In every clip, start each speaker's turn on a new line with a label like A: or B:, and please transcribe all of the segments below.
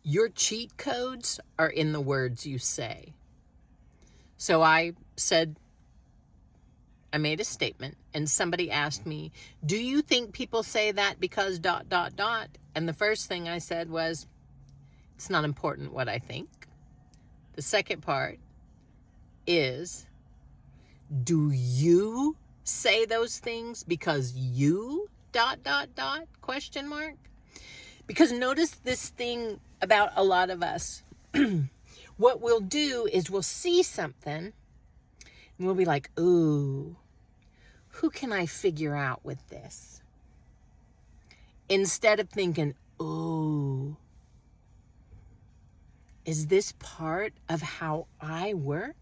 A: Your cheat codes are in the words you say. So I made a statement and somebody asked me, do you think people say that because ... And the first thing I said was, it's not important what I think. The second part is, do you say those things because you ... question mark? Because notice this thing about a lot of us. What we'll do is we'll see something and we'll be like, ooh, who can I figure out with this? Instead of thinking, ooh, is this part of how I work?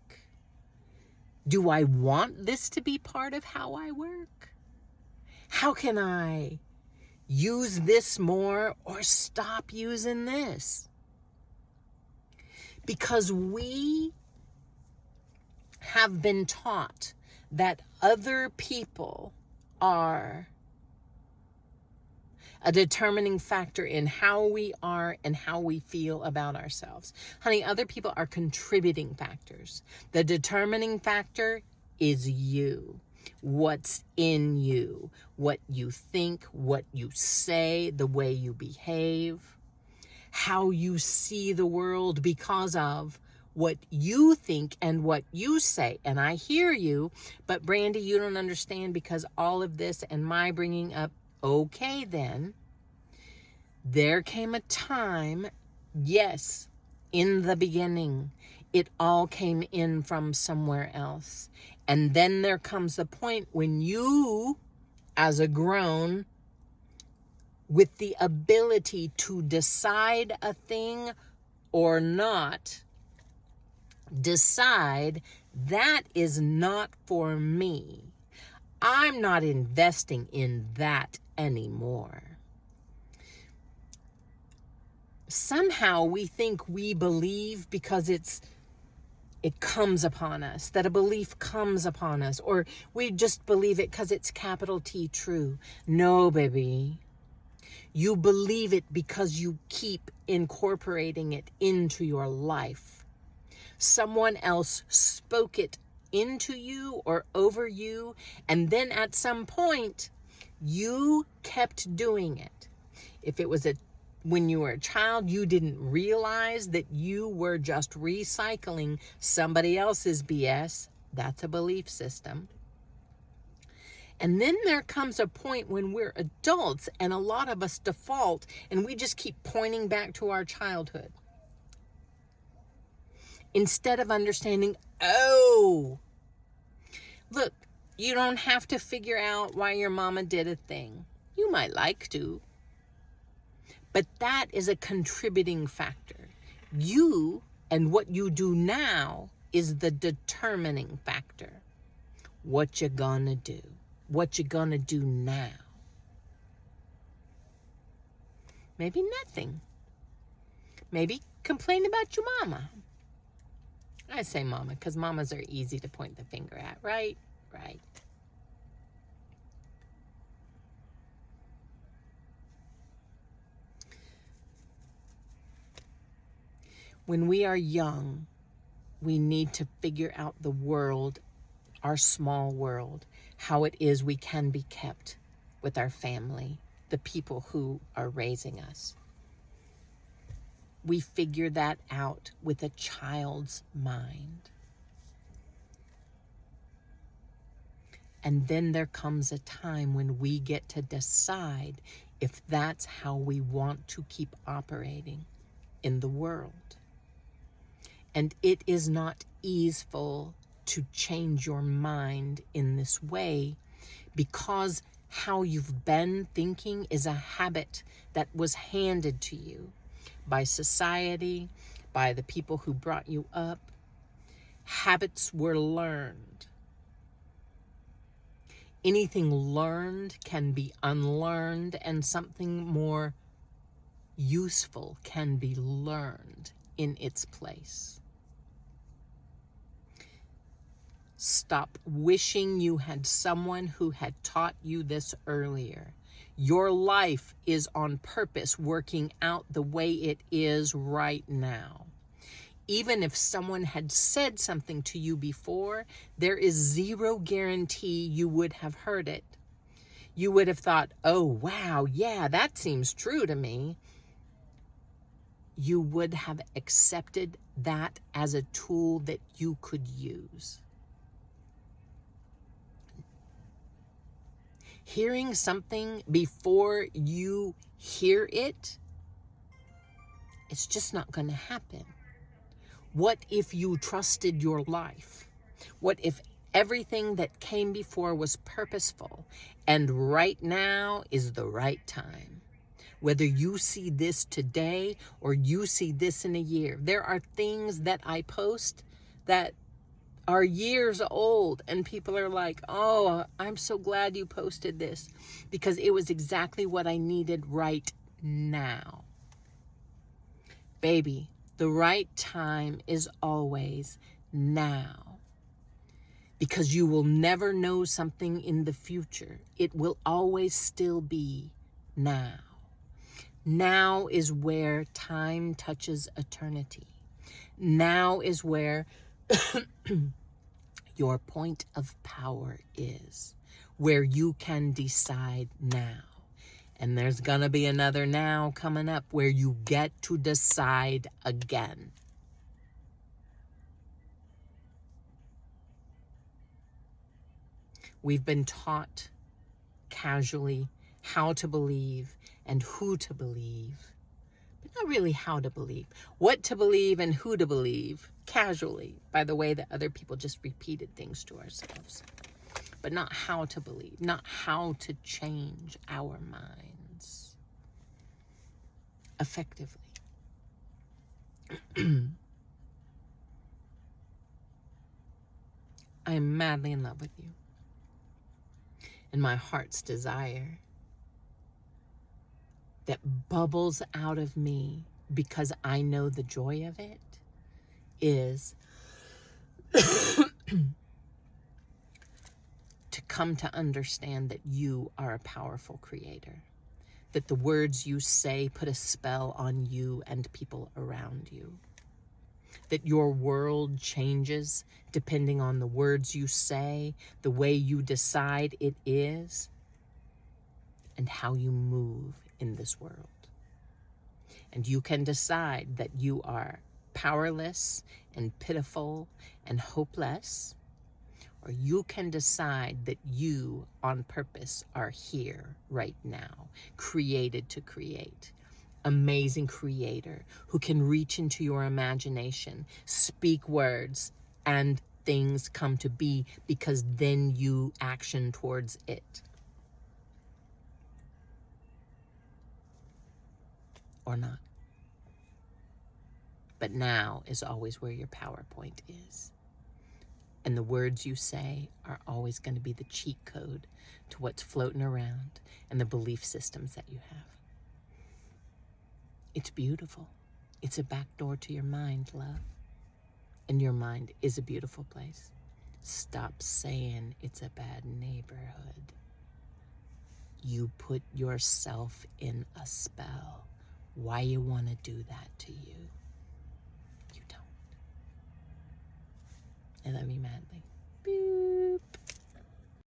A: Do I want this to be part of how I work? How can I use this more or stop using this? Because we have been taught that other people are a determining factor in how we are and how we feel about ourselves. Honey, other people are contributing factors. The determining factor is you. What's in you, what you think, what you say, the way you behave, how you see the world because of what you think and what you say. And I hear you, but Brandy, you don't understand because all of this and my bringing up, okay then, there came a time, yes, in the beginning, it all came in from somewhere else. And then there comes a point when you, as a grown, with the ability to decide a thing or not, decide that is not for me. I'm not investing in that anymore. Somehow we think we believe because it comes upon us, that a belief comes upon us, or we just believe it because it's capital T true. No, baby. You believe it because you keep incorporating it into your life. Someone else spoke it into you or over you, and then at some point, you kept doing it. If it was when you were a child, you didn't realize that you were just recycling somebody else's BS. That's a belief system. And then there comes a point when we're adults and a lot of us default and we just keep pointing back to our childhood. Instead of understanding, oh, look, you don't have to figure out why your mama did a thing. You might like to, but that is a contributing factor. You and what you do now is the determining factor. What you gonna do? What you gonna do now? Maybe nothing. Maybe complain about your mama. I say mama because mamas are easy to point the finger at, right? Right. When we are young, we need to figure out the world, our small world, how it is we can be kept with our family, the people who are raising us. We figure that out with a child's mind. And then there comes a time when we get to decide if that's how we want to keep operating in the world. And it is not easeful to change your mind in this way because how you've been thinking is a habit that was handed to you by society, by the people who brought you up. Habits were learned. Anything learned can be unlearned, and something more useful can be learned in its place. Stop wishing you had someone who had taught you this earlier Your life is on purpose, working out the way it is right now. Even if someone had said something to you before, there is zero guarantee you would have heard it. You would have thought, oh, wow, yeah, that seems true to me. You would have accepted that as a tool that you could use. Hearing something before you hear it, it's just not going to happen. What if you trusted your life? What if everything that came before was purposeful and right now is the right time? Whether you see this today or you see this in a year, there are things that I post that are years old and people are like, oh, I'm so glad you posted this because it was exactly what I needed right now. Baby, the right time is always now, because you will never know something in the future. It will always still be now. Now is where time touches eternity. Now is where your point of power is, where you can decide now. And there's gonna be another now coming up where you get to decide again. We've been taught casually how to believe and who to believe, but not really how to believe. What to believe and who to believe, casually, by the way that other people just repeated things to ourselves. But not how to believe, not how to change our minds effectively. I am madly in love with you. And my heart's desire that bubbles out of me because I know the joy of it is to come to understand that you are a powerful creator, that the words you say put a spell on you and people around you, that your world changes depending on the words you say, the way you decide it is, and how you move in this world. And you can decide that you are powerless and pitiful and hopeless, or you can decide that you, on purpose, are here right now, created to create. Amazing creator who can reach into your imagination, speak words, and things come to be because then you action towards it. Or not. But now is always where your PowerPoint is. And the words you say are always going to be the cheat code to what's floating around and the belief systems that you have. It's beautiful. It's a back door to your mind, love. And your mind is a beautiful place. Stop saying it's a bad neighborhood. You put yourself in a spell. Why you want to do that to you? You don't. I love you madly. Boo.